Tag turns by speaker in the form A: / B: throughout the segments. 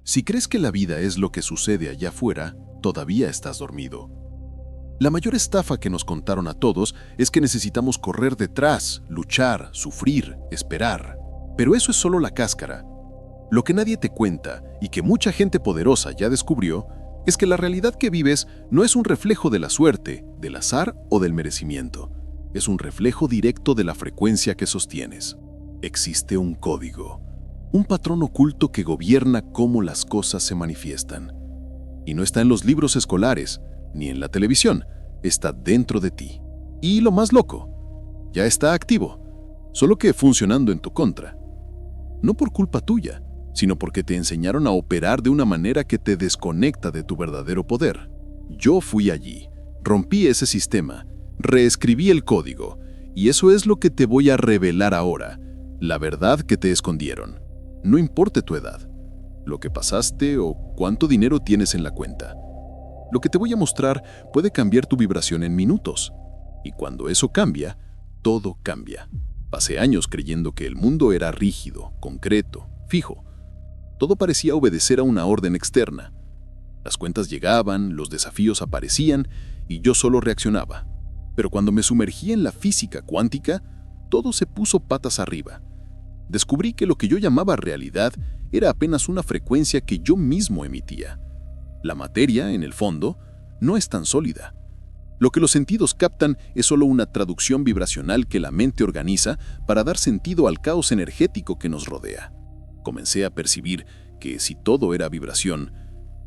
A: Si crees que la vida es lo que sucede allá afuera, todavía estás dormido. La mayor estafa que nos contaron a todos es que necesitamos correr detrás, luchar, sufrir, esperar. Pero eso es solo la cáscara. Lo que nadie te cuenta y que mucha gente poderosa ya descubrió es que la realidad que vives no es un reflejo de la suerte, del azar o del merecimiento. Es un reflejo directo de la frecuencia que sostienes. Existe un código, un patrón oculto que gobierna cómo las cosas se manifiestan. Y no está en los libros escolares, ni en la televisión, está dentro de ti. Y lo más loco, ya está activo, solo que funcionando en tu contra. No por culpa tuya, sino porque te enseñaron a operar de una manera que te desconecta de tu verdadero poder. Yo fui allí, rompí ese sistema, reescribí el código, y eso es lo que te voy a revelar ahora, la verdad que te escondieron. No importa tu edad, lo que pasaste o cuánto dinero tienes en la cuenta. Lo que te voy a mostrar puede cambiar tu vibración en minutos. Y cuando eso cambia, todo cambia. Pasé años creyendo que el mundo era rígido, concreto, fijo. Todo parecía obedecer a una orden externa. Las cuentas llegaban, los desafíos aparecían y yo solo reaccionaba. Pero cuando me sumergí en la física cuántica, todo se puso patas arriba. Descubrí que lo que yo llamaba realidad era apenas una frecuencia que yo mismo emitía. La materia, en el fondo, no es tan sólida. Lo que los sentidos captan es solo una traducción vibracional que la mente organiza para dar sentido al caos energético que nos rodea. Comencé a percibir que si todo era vibración,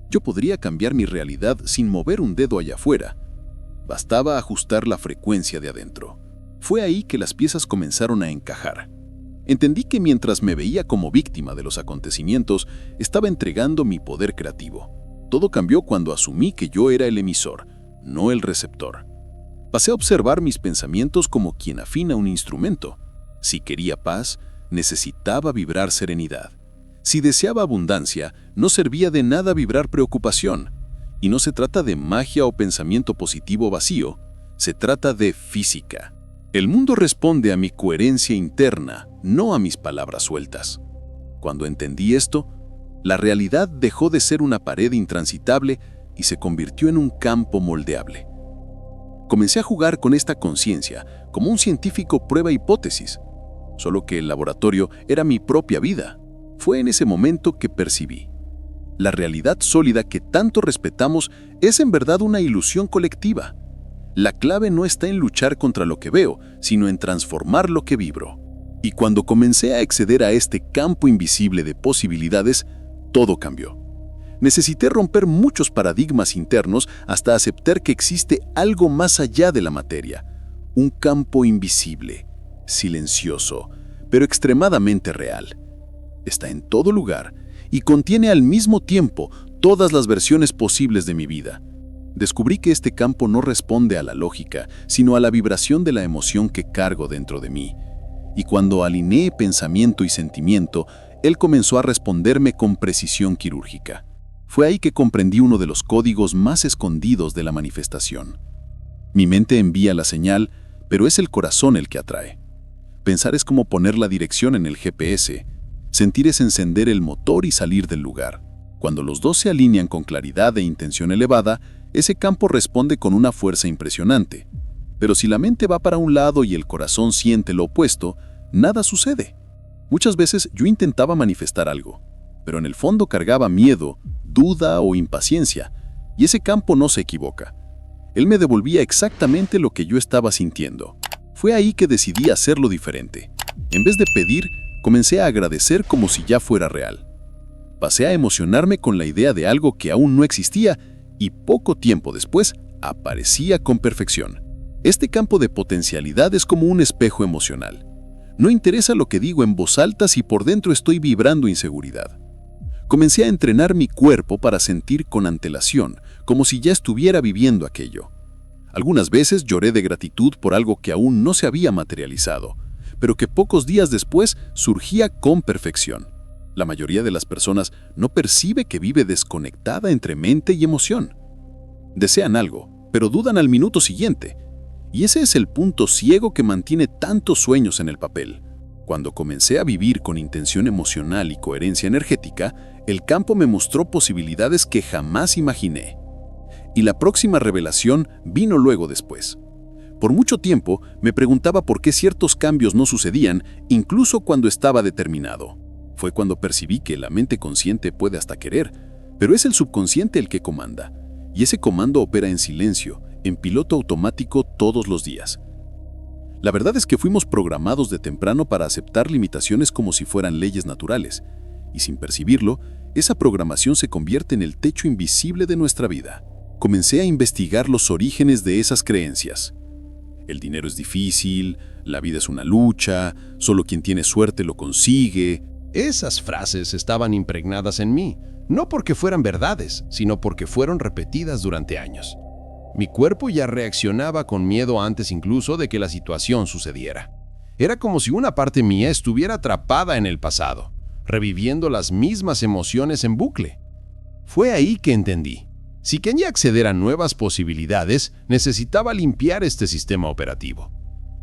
A: yo podría cambiar mi realidad sin mover un dedo allá afuera. Bastaba ajustar la frecuencia de adentro. Fue ahí que las piezas comenzaron a encajar. Entendí que mientras me veía como víctima de los acontecimientos, estaba entregando mi poder creativo. Todo cambió cuando asumí que yo era el emisor, no el receptor. Pasé a observar mis pensamientos como quien afina un instrumento. Si quería paz, necesitaba vibrar serenidad. Si deseaba abundancia, no servía de nada vibrar preocupación. Y no se trata de magia o pensamiento positivo vacío, se trata de física. El mundo responde a mi coherencia interna, no a mis palabras sueltas. Cuando entendí esto, la realidad dejó de ser una pared intransitable y se convirtió en un campo moldeable. Comencé a jugar con esta conciencia como un científico prueba hipótesis, solo que el laboratorio era mi propia vida. Fue en ese momento que percibí. La realidad sólida que tanto respetamos es en verdad una ilusión colectiva. La clave no está en luchar contra lo que veo, sino en transformar lo que vibro. Y cuando comencé a acceder a este campo invisible de posibilidades, todo cambió. Necesité romper muchos paradigmas internos hasta aceptar que existe algo más allá de la materia. Un campo invisible, silencioso, pero extremadamente real. Está en todo lugar y contiene al mismo tiempo todas las versiones posibles de mi vida. Descubrí que este campo no responde a la lógica, sino a la vibración de la emoción que cargo dentro de mí. Y cuando alineé pensamiento y sentimiento, él comenzó a responderme con precisión quirúrgica. Fue ahí que comprendí uno de los códigos más escondidos de la manifestación. Mi mente envía la señal, pero es el corazón el que atrae. Pensar es como poner la dirección en el GPS. Sentir es encender el motor y salir del lugar. Cuando los dos se alinean con claridad e intención elevada, ese campo responde con una fuerza impresionante. Pero si la mente va para un lado y el corazón siente lo opuesto, nada sucede. Muchas veces yo intentaba manifestar algo, pero en el fondo cargaba miedo, duda o impaciencia, y ese campo no se equivoca. Él me devolvía exactamente lo que yo estaba sintiendo. Fue ahí que decidí hacerlo diferente. En vez de pedir, comencé a agradecer como si ya fuera real. Pasé a emocionarme con la idea de algo que aún no existía y poco tiempo después aparecía con perfección. Este campo de potencialidad es como un espejo emocional. No interesa lo que digo en voz alta si por dentro estoy vibrando inseguridad. Comencé a entrenar mi cuerpo para sentir con antelación, como si ya estuviera viviendo aquello. Algunas veces lloré de gratitud por algo que aún no se había materializado, pero que pocos días después surgía con perfección. La mayoría de las personas no percibe que vive desconectada entre mente y emoción. Desean algo, pero dudan al minuto siguiente. Y ese es el punto ciego que mantiene tantos sueños en el papel. Cuando comencé a vivir con intención emocional y coherencia energética, El campo me mostró posibilidades que jamás imaginé. Y la próxima revelación vino luego después. Por mucho tiempo me preguntaba por qué ciertos cambios no sucedían, incluso cuando estaba determinado. Fue cuando percibí que la mente consciente puede hasta querer, pero es el subconsciente el que comanda. Y ese comando opera en silencio, en piloto automático todos los días. La verdad es que fuimos programados de temprano para aceptar limitaciones como si fueran leyes naturales, y sin percibirlo, esa programación se convierte en el techo invisible de nuestra vida. Comencé a investigar los orígenes de esas creencias. El dinero es difícil, la vida es una lucha, solo quien tiene suerte lo consigue.
B: Esas frases estaban impregnadas en mí, no porque fueran verdades, sino porque fueron repetidas durante años. Mi cuerpo ya reaccionaba con miedo antes incluso de que la situación sucediera. Era como si una parte mía estuviera atrapada en el pasado, reviviendo las mismas emociones en bucle. Fue ahí que entendí. Si quería acceder a nuevas posibilidades, necesitaba limpiar este sistema operativo.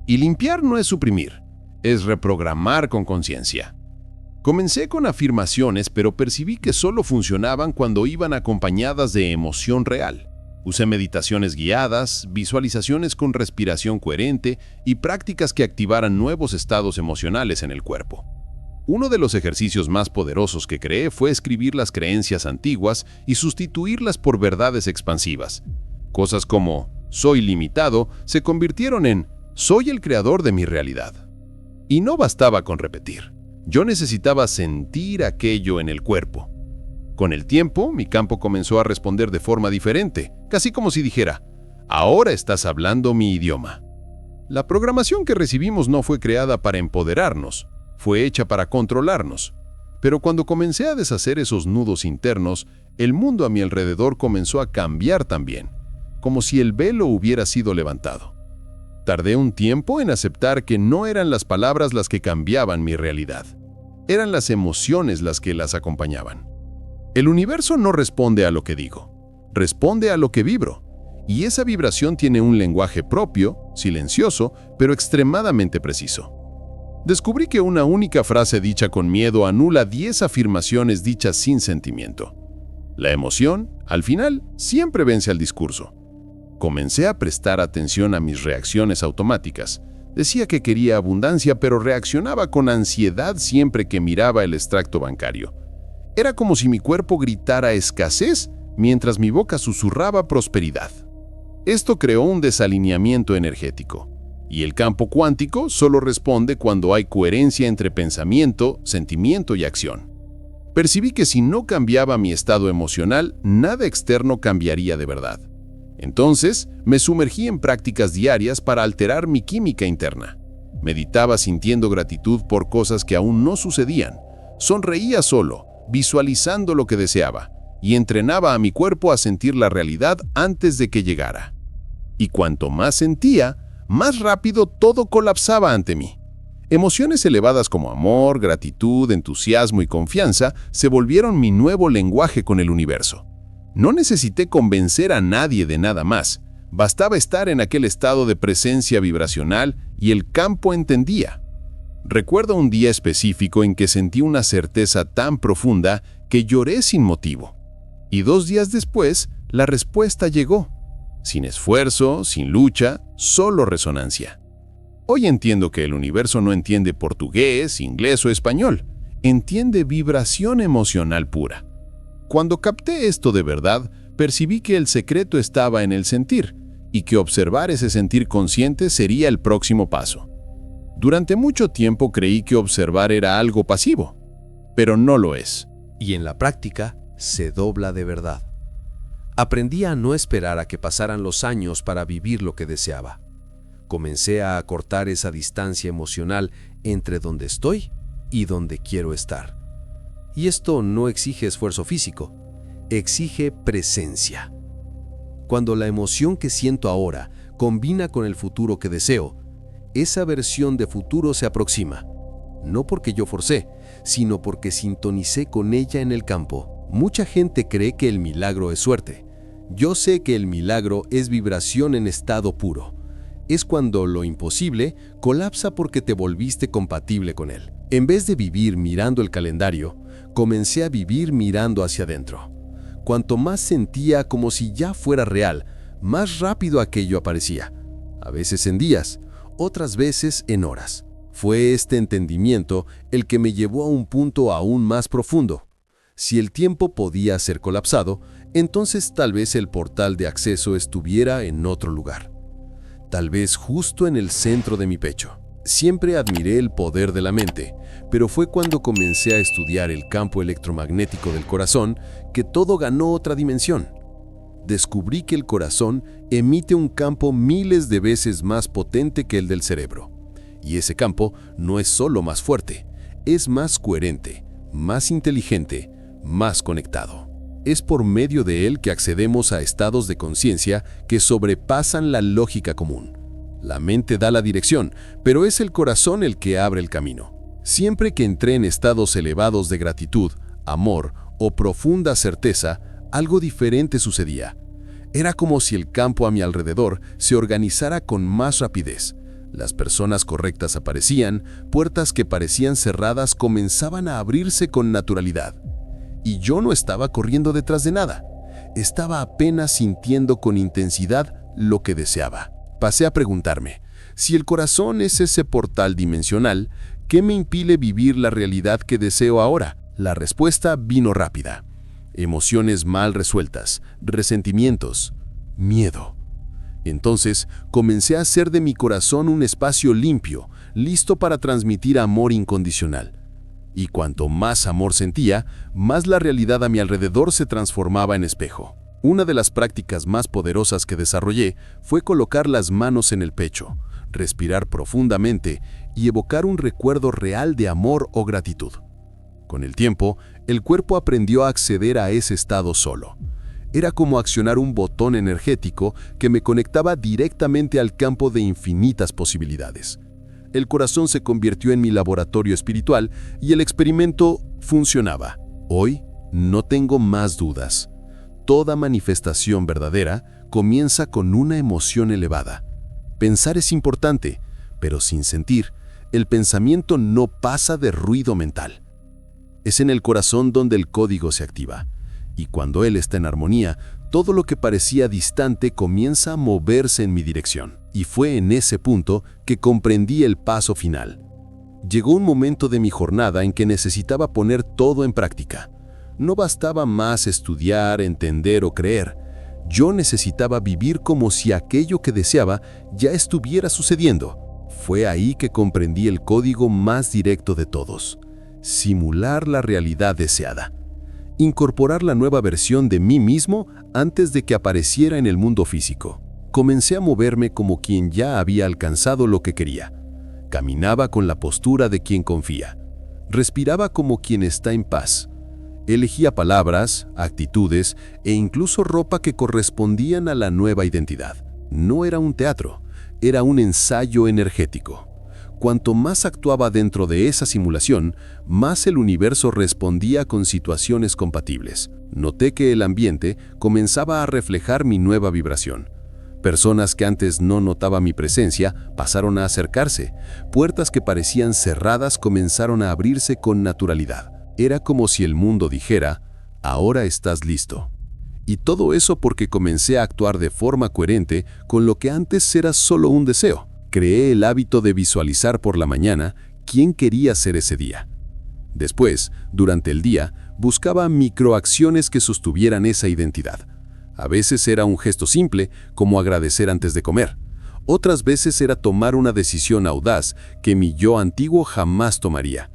B: Y limpiar no es suprimir, es reprogramar con conciencia. Comencé con afirmaciones, pero percibí que solo funcionaban cuando iban acompañadas de emoción real. Usé meditaciones guiadas, visualizaciones con respiración coherente y prácticas que activaran nuevos estados emocionales en el cuerpo. Uno de los ejercicios más poderosos que creé fue escribir las creencias antiguas y sustituirlas por verdades expansivas. Cosas como «soy limitado» se convirtieron en «soy el creador de mi realidad». Y no bastaba con repetir. Yo necesitaba sentir aquello en el cuerpo. Con el tiempo, mi campo comenzó a responder de forma diferente, casi como si dijera «ahora estás hablando mi idioma». La programación que recibimos no fue creada para empoderarnos, fue hecha para controlarnos. Pero cuando comencé a deshacer esos nudos internos, el mundo a mi alrededor comenzó a cambiar también, como si el velo hubiera sido levantado. Tardé un tiempo en aceptar que no eran las palabras las que cambiaban mi realidad, eran las emociones las que las acompañaban. El universo no responde a lo que digo, responde a lo que vibro, y esa vibración tiene un lenguaje propio, silencioso, pero extremadamente preciso. Descubrí que una única frase dicha con miedo anula 10 afirmaciones dichas sin sentimiento. La emoción, al final, siempre vence al discurso. Comencé a prestar atención a mis reacciones automáticas. Decía que quería abundancia, pero reaccionaba con ansiedad siempre que miraba el extracto bancario. Era como si mi cuerpo gritara escasez mientras mi boca susurraba prosperidad. Esto creó un desalineamiento energético. Y el campo cuántico solo responde cuando hay coherencia entre pensamiento, sentimiento y acción. Percibí que si no cambiaba mi estado emocional, nada externo cambiaría de verdad. Entonces, me sumergí en prácticas diarias para alterar mi química interna. Meditaba sintiendo gratitud por cosas que aún no sucedían. Sonreía solo, visualizando lo que deseaba, y entrenaba a mi cuerpo a sentir la realidad antes de que llegara. Y cuanto más sentía, más rápido todo colapsaba ante mí. Emociones elevadas como amor, gratitud, entusiasmo y confianza se volvieron mi nuevo lenguaje con el universo. No necesité convencer a nadie de nada más. Bastaba estar en aquel estado de presencia vibracional y el campo entendía. Recuerdo un día específico en que sentí una certeza tan profunda que lloré sin motivo. Y 2 días después, la respuesta llegó. Sin esfuerzo, sin lucha, solo resonancia. Hoy entiendo que el universo no entiende portugués, inglés o español. Entiende vibración emocional pura. Cuando capté esto de verdad, percibí que el secreto estaba en el sentir y que observar ese sentir consciente sería el próximo paso. Durante mucho tiempo creí que observar era algo pasivo, pero no lo es.
C: Y en la práctica se dobla de verdad. Aprendí a no esperar a que pasaran los años para vivir lo que deseaba. Comencé a acortar esa distancia emocional entre donde estoy y donde quiero estar. Y esto no exige esfuerzo físico, exige presencia. Cuando la emoción que siento ahora combina con el futuro que deseo, esa versión de futuro se aproxima. No porque yo forcé, sino porque sintonicé con ella en el campo. Mucha gente cree que el milagro es suerte. Yo sé que el milagro es vibración en estado puro. Es cuando lo imposible colapsa porque te volviste compatible con él. En vez de vivir mirando el calendario, Comencé a vivir mirando hacia adentro. Cuanto más sentía como si ya fuera real, más rápido aquello aparecía. A veces en días, otras veces en horas. Fue este entendimiento el que me llevó a un punto aún más profundo. Si el tiempo podía ser colapsado, entonces tal vez el portal de acceso estuviera en otro lugar. Tal vez justo en el centro de mi pecho. Siempre admiré el poder de la mente, pero fue cuando comencé a estudiar el campo electromagnético del corazón que todo ganó otra dimensión. Descubrí que el corazón emite un campo miles de veces más potente que el del cerebro. Y ese campo no es solo más fuerte, es más coherente, más inteligente, más conectado. Es por medio de él que accedemos a estados de conciencia que sobrepasan la lógica común. La mente da la dirección, pero es el corazón el que abre el camino. Siempre que entré en estados elevados de gratitud, amor o profunda certeza, algo diferente sucedía. Era como si el campo a mi alrededor se organizara con más rapidez. Las personas correctas aparecían, puertas que parecían cerradas comenzaban a abrirse con naturalidad. Y yo no estaba corriendo detrás de nada. Estaba apenas sintiendo con intensidad lo que deseaba. Pasé a preguntarme, si el corazón es ese portal dimensional, ¿qué me impide vivir la realidad que deseo ahora? La respuesta vino rápida. Emociones mal resueltas, resentimientos, miedo. Entonces comencé a hacer de mi corazón un espacio limpio, listo para transmitir amor incondicional. Y cuanto más amor sentía, más la realidad a mi alrededor se transformaba en espejo. Una de las prácticas más poderosas que desarrollé fue colocar las manos en el pecho, respirar profundamente y evocar un recuerdo real de amor o gratitud. Con el tiempo, el cuerpo aprendió a acceder a ese estado solo. Era como accionar un botón energético que me conectaba directamente al campo de infinitas posibilidades. El corazón se convirtió en mi laboratorio espiritual y el experimento funcionaba. Hoy no tengo más dudas. Toda manifestación verdadera comienza con una emoción elevada. Pensar es importante, pero sin sentir, el pensamiento no pasa de ruido mental. Es en el corazón donde el código se activa, y cuando él está en armonía, todo lo que parecía distante comienza a moverse en mi dirección. Y fue en ese punto que comprendí el paso final. Llegó un momento de mi jornada en que necesitaba poner todo en práctica. No bastaba más estudiar, entender o creer. Yo necesitaba vivir como si aquello que deseaba ya estuviera sucediendo. Fue ahí que comprendí el código más directo de todos. Simular la realidad deseada. Incorporar la nueva versión de mí mismo antes de que apareciera en el mundo físico. Comencé a moverme como quien ya había alcanzado lo que quería. Caminaba con la postura de quien confía. Respiraba como quien está en paz. Elegía palabras, actitudes e incluso ropa que correspondían a la nueva identidad. No era un teatro, era un ensayo energético. Cuanto más actuaba dentro de esa simulación, más el universo respondía con situaciones compatibles. Noté que el ambiente comenzaba a reflejar mi nueva vibración. Personas que antes no notaba mi presencia pasaron a acercarse. Puertas que parecían cerradas comenzaron a abrirse con naturalidad. Era como si el mundo dijera, ahora estás listo. Y todo eso porque comencé a actuar de forma coherente con lo que antes era solo un deseo. Creé el hábito de visualizar por la mañana quién quería ser ese día. Después, durante el día, buscaba microacciones que sostuvieran esa identidad. A veces era un gesto simple, como agradecer antes de comer. Otras veces era tomar una decisión audaz que mi yo antiguo jamás tomaría.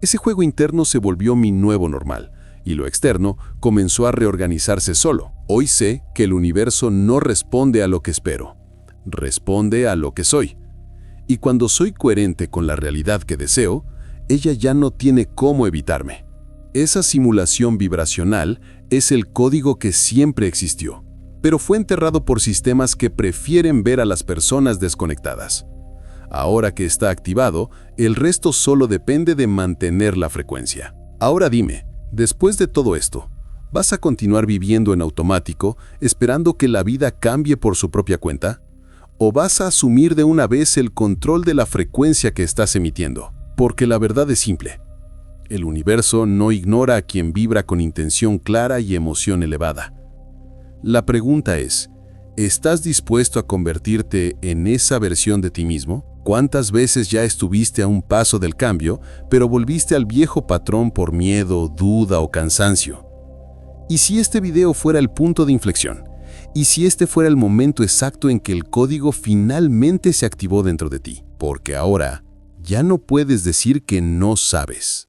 C: Ese juego interno se volvió mi nuevo normal, y lo externo comenzó a reorganizarse solo. Hoy sé que el universo no responde a lo que espero, responde a lo que soy. Y cuando soy coherente con la realidad que deseo, ella ya no tiene cómo evitarme. Esa simulación vibracional es el código que siempre existió, pero fue enterrado por sistemas que prefieren ver a las personas desconectadas. Ahora que está activado, el resto solo depende de mantener la frecuencia. Ahora dime, después de todo esto, ¿vas a continuar viviendo en automático, esperando que la vida cambie por su propia cuenta? ¿O vas a asumir de una vez el control de la frecuencia que estás emitiendo? Porque la verdad es simple.
A: El universo no ignora a quien vibra con intención clara y emoción elevada. La pregunta es, ¿estás dispuesto a convertirte en esa versión de ti mismo? ¿Cuántas veces ya estuviste a un paso del cambio, pero volviste al viejo patrón por miedo, duda o cansancio? ¿Y si este video fuera el punto de inflexión? ¿Y si este fuera el momento exacto en que el código finalmente se activó dentro de ti? Porque ahora ya no puedes decir que no sabes.